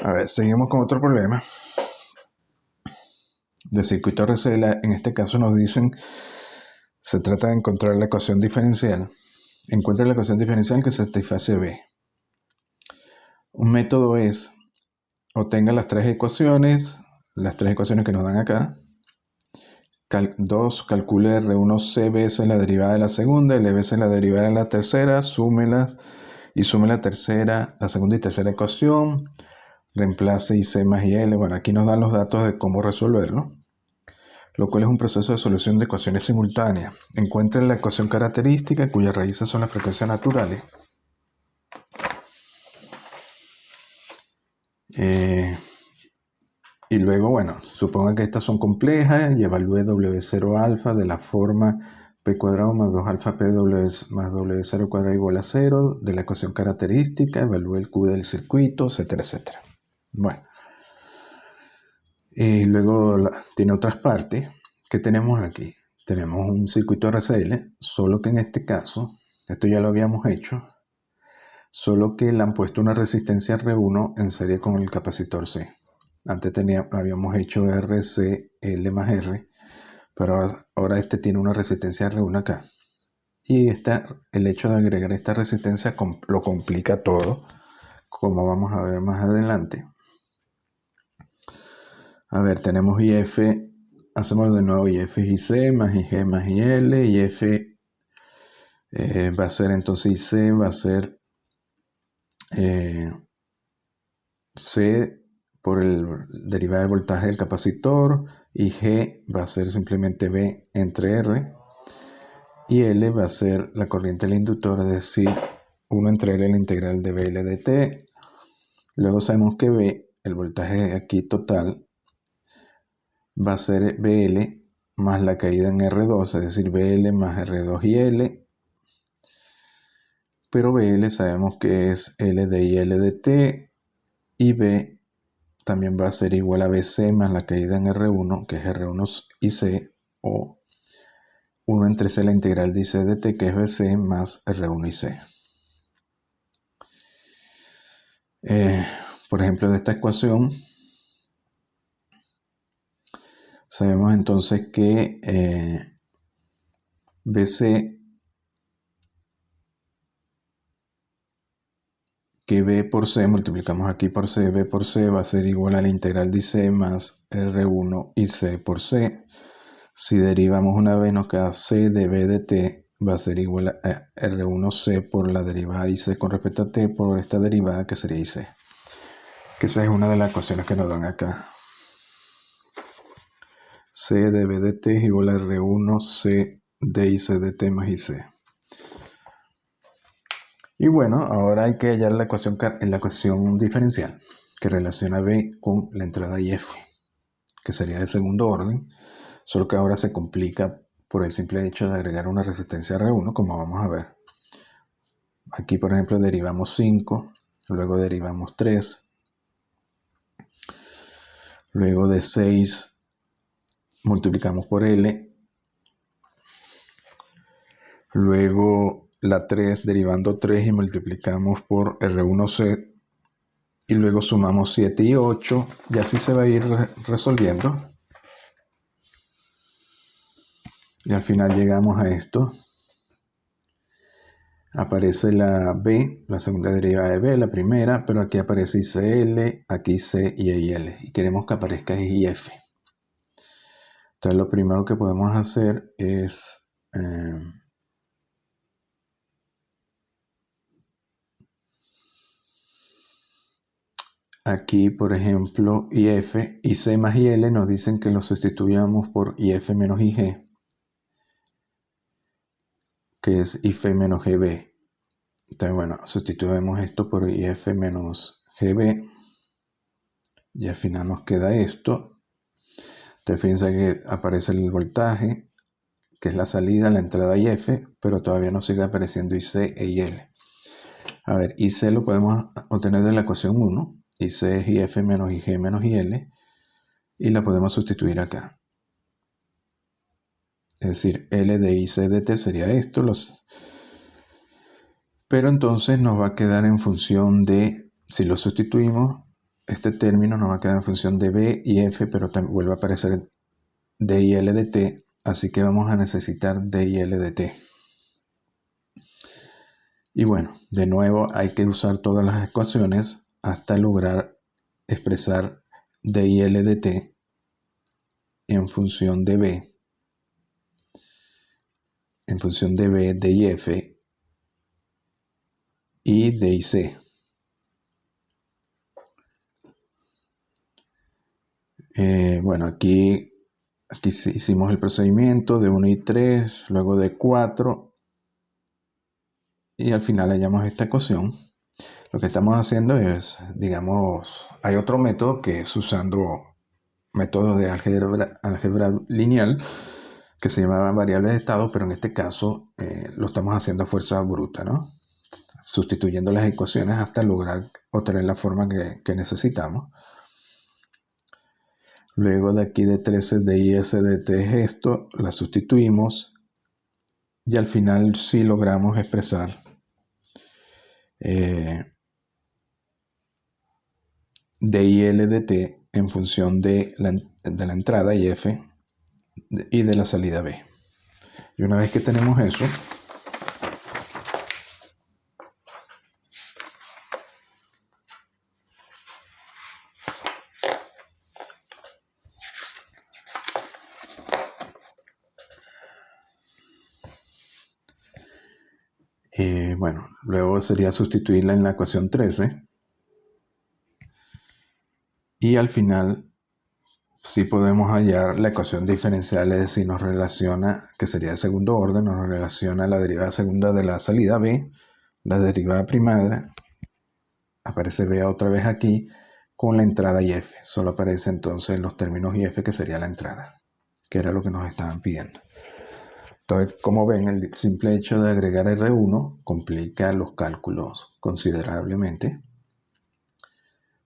A ver, seguimos con otro problema de circuito RCL. En este caso nos dicen, se trata de encontrar la ecuación diferencial. Encuentra la ecuación diferencial que satisface B. Un método es, obtenga las tres ecuaciones que nos dan acá. 2, calcule R1C veces la derivada de la segunda, L veces la derivada de la tercera, súmelas y sume la segunda y tercera ecuación, reemplace IC más IL. Bueno, aquí nos dan los datos de cómo resolverlo, lo cual es un proceso de solución de ecuaciones simultáneas. Encuentre la ecuación característica cuyas raíces son las frecuencias naturales. Y luego, bueno, suponga que estas son complejas y evalúe W0 alfa de la forma P cuadrado más 2 alfa P más W0 cuadrado igual a 0 de la ecuación característica, evalúe el Q del circuito, etcétera, etcétera. Bueno, y luego tiene otras partes. ¿Qué tenemos aquí? Tenemos un circuito RCL, solo que en este caso, esto ya lo habíamos hecho, solo que le han puesto una resistencia R1 en serie con el capacitor C. Antes habíamos hecho RCL más R, pero ahora este tiene una resistencia R1 acá. Y el hecho de agregar esta resistencia lo complica todo, como vamos a ver más adelante. A ver, tenemos IF, hacemos de nuevo IF y IC más IG más IL, IF va a ser entonces IC, va a ser C por el derivada del voltaje del capacitor, y G va a ser simplemente B entre R, y L va a ser la corriente del inductor, es decir, 1 entre L la integral de BL de T. Luego sabemos que B, el voltaje aquí total, va a ser BL más la caída en R2, es decir, BL más R2 y L. Pero BL sabemos que es L de I L de T, y B también va a ser igual a BC más la caída en R1, que es R1 y C, o 1 entre C la integral de IC de T, que es BC más R1 y C. Por ejemplo, de esta ecuación, sabemos entonces que BC, que B por C, multiplicamos aquí por C, B por C va a ser igual a la integral de IC más R1 y C por C. Si derivamos una vez nos queda C de B de T, va a ser igual a R1C por la derivada IC con respecto a T por esta derivada que sería IC. Que esa es una de las ecuaciones que nos dan acá. C de B de T es igual a R1C de IC de T más IC. Y bueno, ahora hay que hallar la ecuación diferencial que relaciona B con la entrada IF, que sería de segundo orden, solo que ahora se complica por el simple hecho de agregar una resistencia R1, como vamos a ver. Aquí, por ejemplo, derivamos 5, luego derivamos 3, luego de 6 multiplicamos por L, luego la 3 derivando 3 y multiplicamos por R1C, y luego sumamos 7 y 8, y así se va a ir resolviendo. Y al final llegamos a esto. Aparece la B, la segunda derivada de B, la primera, pero aquí aparece ICL, aquí C y IL. Y queremos que aparezca IF. Entonces lo primero que podemos hacer es aquí, por ejemplo, IF, IC más IL nos dicen que lo sustituyamos por IF menos IG, que es IF menos GB. Entonces, bueno, sustituimos esto por IF menos GB y al final nos queda esto. Entonces, fíjense que aparece el voltaje, que es la salida, la entrada IF, pero todavía no sigue apareciendo IC e IL. A ver, IC lo podemos obtener de la ecuación 1. IC es IF menos IG menos IL, y la podemos sustituir acá. Es decir, L de IC de T sería esto, pero entonces nos va a quedar en función de, si lo sustituimos, este término nos va a quedar en función de b y f, pero también vuelve a aparecer d y l de t, así que vamos a necesitar d y l de t. Y bueno, de nuevo hay que usar todas las ecuaciones hasta lograr expresar d y l de t en función de b, en función de b, d y f y d y c. Bueno, aquí hicimos el procedimiento de 1 y 3, luego de 4 y al final hallamos esta ecuación. Lo que estamos haciendo es, digamos, hay otro método que es usando métodos de álgebra lineal que se llamaban variables de estado, pero en este caso lo estamos haciendo a fuerza bruta, ¿no? Sustituyendo las ecuaciones hasta lograr obtener la forma que necesitamos. Luego de aquí de 13 de y s de t es esto, la sustituimos y al final sí logramos expresar d y l de t en función de la entrada y f y de la salida b. Y una vez que tenemos eso, bueno, luego sería sustituirla en la ecuación 13 y al final sí podemos hallar la ecuación diferencial, es decir, nos relaciona, que sería de segundo orden, nos relaciona la derivada segunda de la salida b, la derivada primaria, aparece b otra vez aquí, con la entrada y f. Solo aparece entonces los términos y f, que sería la entrada, que era lo que nos estaban pidiendo. Entonces, como ven, el simple hecho de agregar R1 complica los cálculos considerablemente.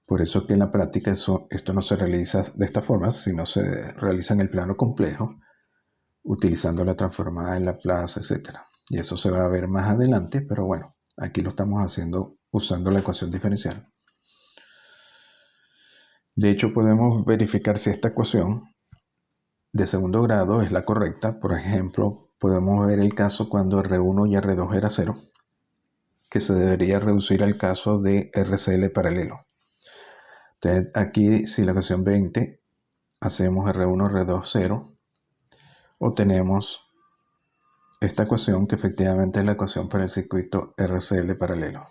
Por eso que en la práctica esto no se realiza de esta forma, sino se realiza en el plano complejo, utilizando la transformada en Laplace, etc. Y eso se va a ver más adelante, pero bueno, aquí lo estamos haciendo usando la ecuación diferencial. De hecho, podemos verificar si esta ecuación de segundo grado es la correcta. Por ejemplo, podemos ver el caso cuando R1 y R2 era 0, que se debería reducir al caso de RCL paralelo. Entonces, aquí, si la ecuación 20 hacemos R1, R2, 0, obtenemos esta ecuación que efectivamente es la ecuación para el circuito RCL paralelo.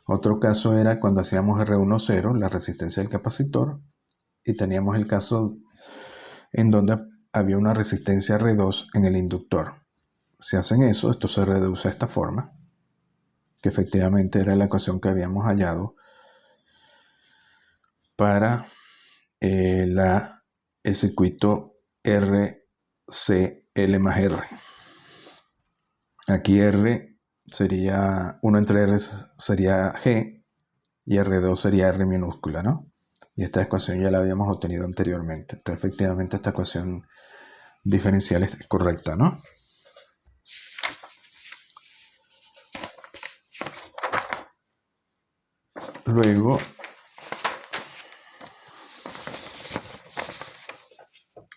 Otro caso era cuando hacíamos R1, 0, la resistencia del capacitor, y teníamos el caso en donde había una resistencia R2 en el inductor. Si hacen eso, esto se reduce a esta forma, que efectivamente era la ecuación que habíamos hallado para el circuito RCL más R. Aquí R sería, 1 entre R sería G y R2 sería R minúscula, ¿no? Y esta ecuación ya la habíamos obtenido anteriormente. Entonces, efectivamente, esta ecuación diferencial es correcta, ¿no? Luego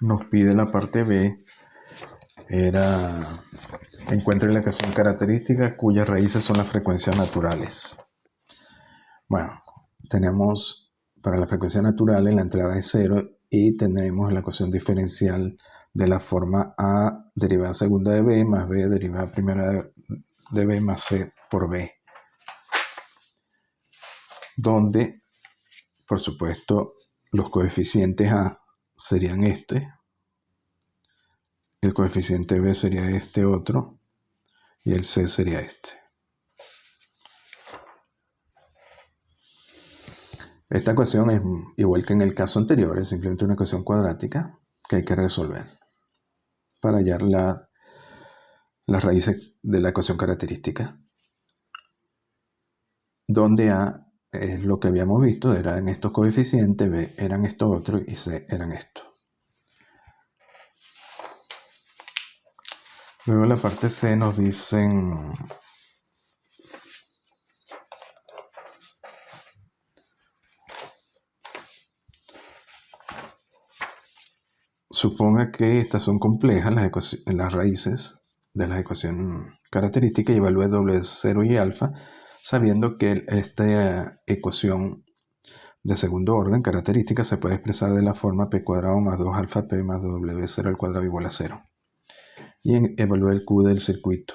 nos pide la parte B, encuentre la ecuación característica cuyas raíces son las frecuencias naturales. Bueno, tenemos para la frecuencia natural la entrada es 0 y tenemos la ecuación diferencial de la forma A derivada segunda de B más B derivada primera de B más C por B, donde, por supuesto, los coeficientes A serían este, el coeficiente B sería este otro y el C sería este. Esta ecuación es igual que en el caso anterior, es simplemente una ecuación cuadrática que hay que resolver para hallar las raíces de la ecuación característica, donde A es lo que habíamos visto, eran estos coeficientes, B eran estos otros y C eran estos. Luego en la parte C nos dicen suponga que estas son complejas, las raíces de la ecuación característica, y evalúe W0 y alfa, sabiendo que esta ecuación de segundo orden característica se puede expresar de la forma p cuadrado más 2 alfa p más W0 al cuadrado igual a 0. Y evalúe el Q del circuito.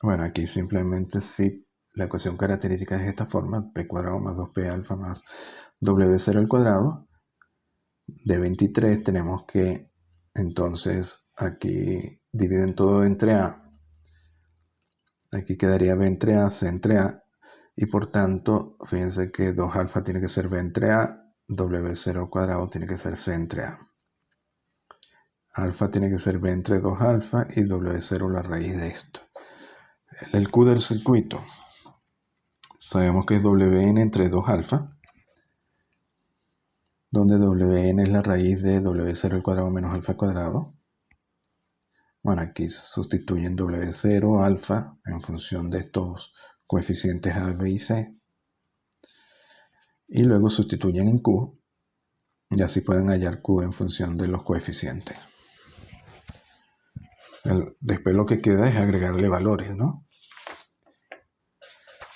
Bueno, aquí simplemente si la ecuación característica es de esta forma, p cuadrado más 2p alfa más W0 al cuadrado, de 23 tenemos que entonces aquí dividen todo entre A. Aquí quedaría B entre A, C entre A. Y por tanto, fíjense que 2 alfa tiene que ser B entre A, W0 al cuadrado tiene que ser C entre A. Alfa tiene que ser B entre 2 alfa y W0 la raíz de esto. El Q del circuito. Sabemos que es Wn entre 2 alfa, donde Wn es la raíz de W0 al cuadrado menos alfa al cuadrado. Bueno, aquí sustituyen W0, alfa, en función de estos coeficientes A, B y C. Y luego sustituyen en Q, y así pueden hallar Q en función de los coeficientes. Después lo que queda es agregarle valores, ¿no?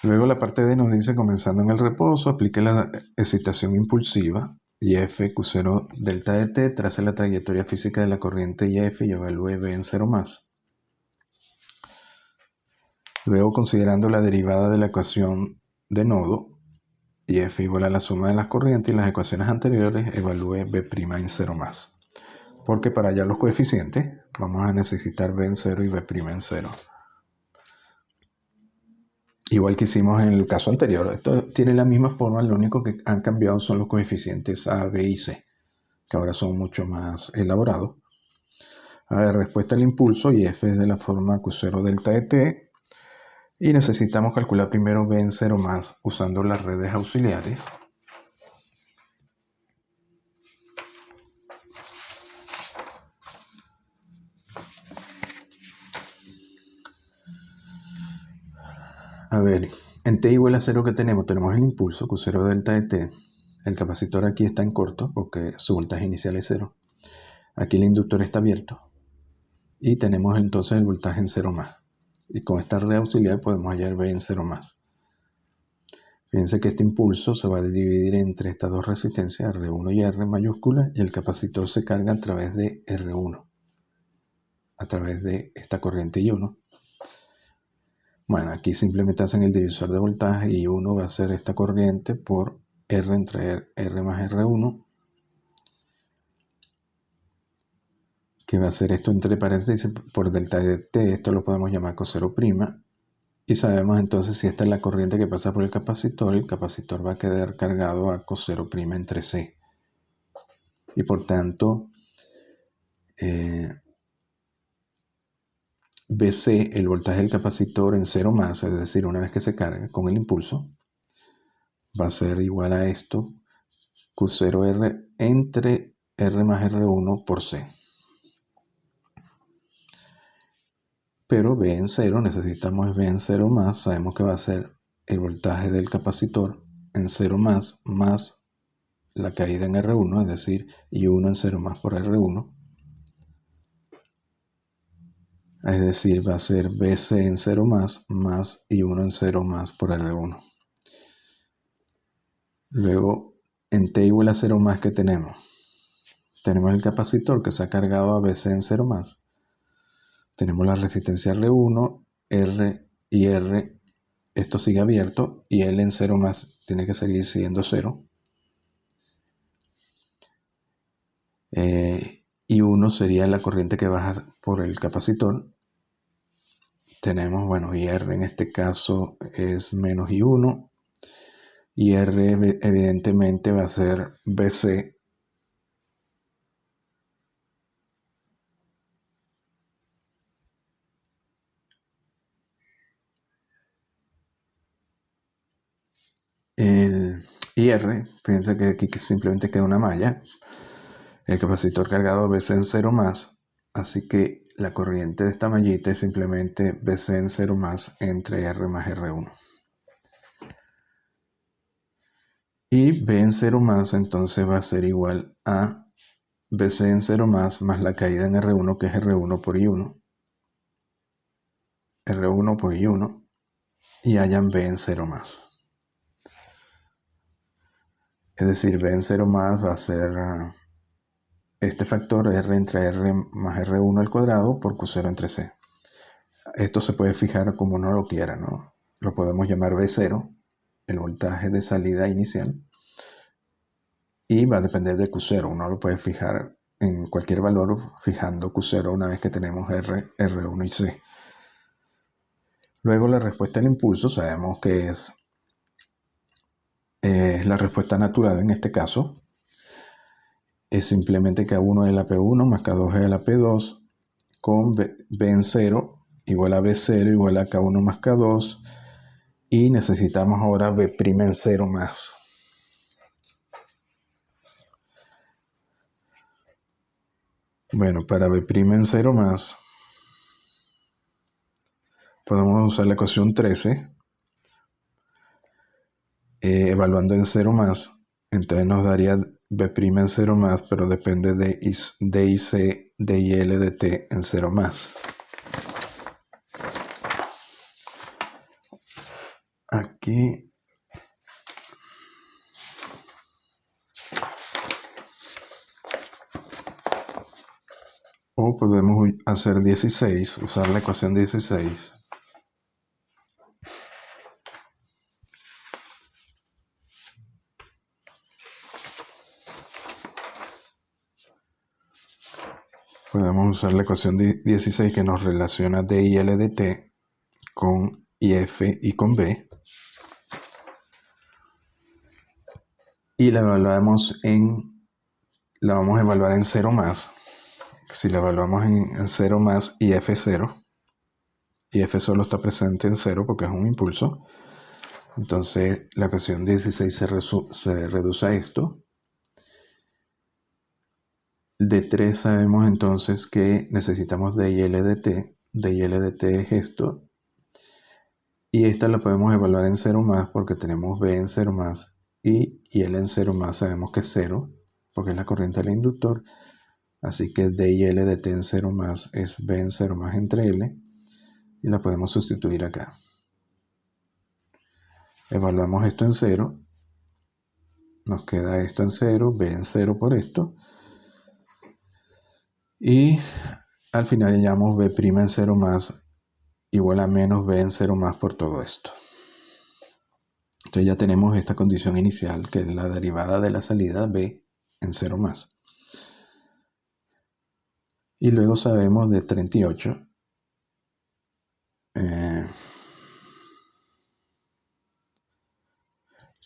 Luego la parte D nos dice, comenzando en el reposo, aplique la excitación impulsiva, IF Q0 delta de T, trace la trayectoria física de la corriente IF y evalúe V en 0 más. Luego, considerando la derivada de la ecuación de nodo, IF igual a la suma de las corrientes y las ecuaciones anteriores, evalúe B' en 0 más. Porque para hallar los coeficientes, vamos a necesitar B en 0 y B' en 0. Igual que hicimos en el caso anterior. Esto tiene la misma forma, lo único que han cambiado son los coeficientes A, B y C, que ahora son mucho más elaborados. A ver, respuesta al impulso, IF es de la forma Q0 delta de T. Y necesitamos calcular primero B en 0 más usando las redes auxiliares. A ver, en T igual a 0 que tenemos el impulso Q0 delta de T. El capacitor aquí está en corto porque su voltaje inicial es 0. Aquí el inductor está abierto. Y tenemos entonces el voltaje en 0 más. Y con esta red auxiliar podemos hallar B en 0 más. Fíjense que este impulso se va a dividir entre estas dos resistencias, R1 y R mayúscula, y el capacitor se carga a través de R1, a través de esta corriente I1. Bueno, aquí simplemente hacen el divisor de voltaje y I1 va a ser esta corriente por R entre R más R1, que va a ser esto entre paréntesis por delta de T, esto lo podemos llamar Q0', y sabemos entonces si esta es la corriente que pasa por el capacitor va a quedar cargado a Q0' entre C. Y por tanto, BC, el voltaje del capacitor en 0 más, es decir, una vez que se carga con el impulso, va a ser igual a esto, Q0R entre R más R1 por C. Pero B en 0, necesitamos B en 0 más, sabemos que va a ser el voltaje del capacitor en 0 más la caída en R1, es decir, I1 en 0 más por R1. Es decir, va a ser BC en 0 más I1 en 0 más por R1. Luego, en T igual a 0 más, ¿qué tenemos? Tenemos el capacitor que se ha cargado a BC en 0 más. Tenemos la resistencia R1, R y R. Esto sigue abierto y L en 0 más tiene que seguir siendo 0. I1 sería la corriente que baja por el capacitor. Tenemos, bueno, IR en este caso es menos I1. Y R evidentemente va a ser BC el IR, fíjense que aquí simplemente queda una malla, el capacitor cargado BC en 0 más, así que la corriente de esta mallita es simplemente BC en 0 más entre R más R1. Y B en 0 más entonces va a ser igual a BC en 0 más la caída en R1, que es R1 por I1. R1 por I1 y hayan B en 0 más. Es decir, B en 0 más va a ser este factor R entre R más R1 al cuadrado por Q0 entre C. Esto se puede fijar como uno lo quiera, ¿no? Lo podemos llamar B0, el voltaje de salida inicial, y va a depender de Q0. Uno lo puede fijar en cualquier valor fijando Q0 una vez que tenemos R, R1 y C. Luego la respuesta al impulso sabemos que es la respuesta natural en este caso. Es simplemente K1 de la P1 más K2 de la P2 con B en 0 igual a B0 igual a K1 más K2, y necesitamos ahora B' en 0 más. Bueno, para B' en 0 más podemos usar la ecuación 13 evaluando en 0 más. Entonces nos daría B' en 0 más, pero depende de D y C, D y L de T en 0 más. Aquí o podemos hacer 16, usar la ecuación 16. Podemos usar la ecuación 16 que nos relaciona D y L de T con IF y con B. Y la vamos a evaluar en 0 más. Si la evaluamos en 0 más y F0, y F solo está presente en 0 porque es un impulso, entonces la ecuación 16 se reduce a esto. De 3 sabemos entonces que necesitamos D y L de T. D y L de T es esto. Y esta la podemos evaluar en 0 más porque tenemos B en 0 más y L en 0 más sabemos que es 0 porque es la corriente del inductor. Así que D y L de T en 0 más es B en 0 más entre L, y la podemos sustituir acá. Evaluamos esto en 0, nos queda esto en 0, B en 0 por esto, y al final hallamos B' en 0 más igual a menos B en 0 más por todo esto. Entonces ya tenemos esta condición inicial, que es la derivada de la salida B en 0 más. Y luego sabemos de 38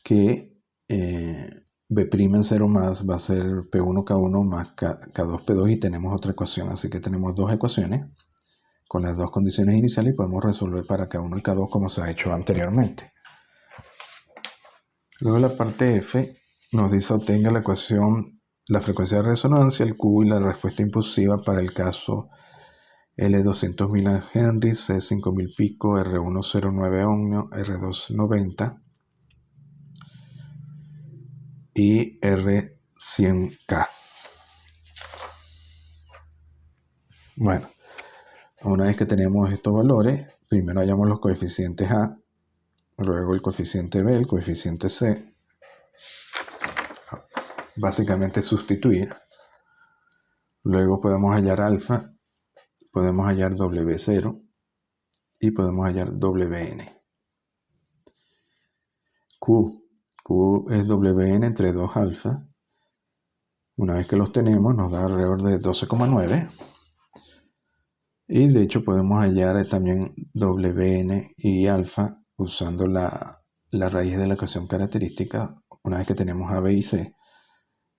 que B' en 0 más va a ser P1K1 más K2P2, y tenemos otra ecuación. Así que tenemos dos ecuaciones con las dos condiciones iniciales y podemos resolver para K1 y K2 como se ha hecho anteriormente. Luego la parte F nos dice obtenga la ecuación, la frecuencia de resonancia, el Q y la respuesta impulsiva para el caso L 200.000 Henry, C 5.000 pico, R1 0.9 ohmio, R2 90 y R 100K. Bueno, una vez que tenemos estos valores, primero hallamos los coeficientes A, luego el coeficiente B, el coeficiente C. Básicamente sustituir. Luego podemos hallar alfa, podemos hallar W0 y podemos hallar WN. Q es WN entre 2 alfa. Una vez que los tenemos nos da alrededor de 12,9. Y de hecho podemos hallar también WN y alfa usando la raíz de la ecuación característica una vez que tenemos A, B y C.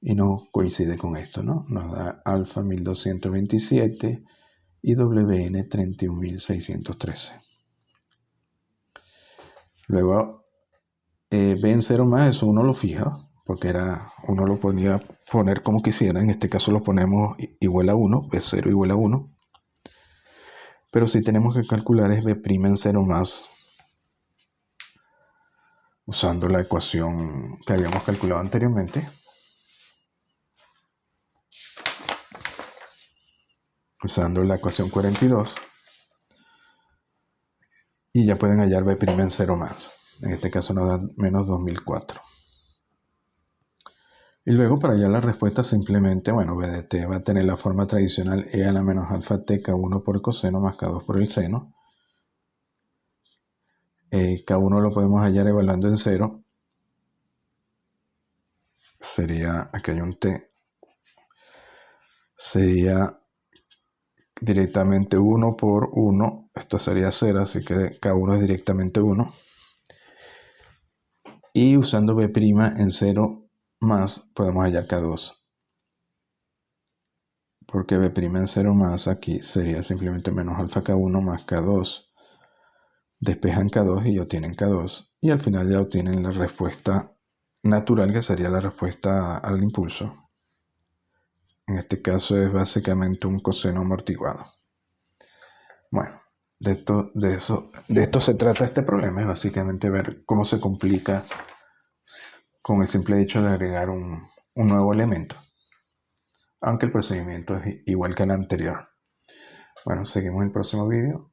Y no coincide con esto, ¿no? Nos da alfa 1227 y WN 31.613. Luego, B en 0 más, eso uno lo fija, porque uno lo podía poner como quisiera. En este caso lo ponemos igual a 1, B0 igual a 1. Pero si tenemos que calcular es B' en 0 más. usando la ecuación que habíamos calculado anteriormente. Usando la ecuación 42. Y ya pueden hallar B' en 0 más. En este caso nos da menos 2004. Y luego para hallar la respuesta simplemente, bueno, B de t va a tener la forma tradicional e a la menos alfa t K1 por coseno más K2 por el seno. K1 lo podemos hallar evaluando en 0. Sería, aquí hay un t. Sería directamente 1 por 1. Esto sería 0, así que K1 es directamente 1. Y usando B' en 0 más podemos hallar K2. Porque B' en 0 más aquí sería simplemente menos alfa K1 más K2. Despejan K2 y obtienen K2. Y al final ya obtienen la respuesta natural, que sería la respuesta al impulso. En este caso es básicamente un coseno amortiguado. Bueno, de esto se trata este problema, es básicamente ver cómo se complica con el simple hecho de agregar un nuevo elemento, aunque el procedimiento es igual que el anterior. Bueno, seguimos en el próximo vídeo.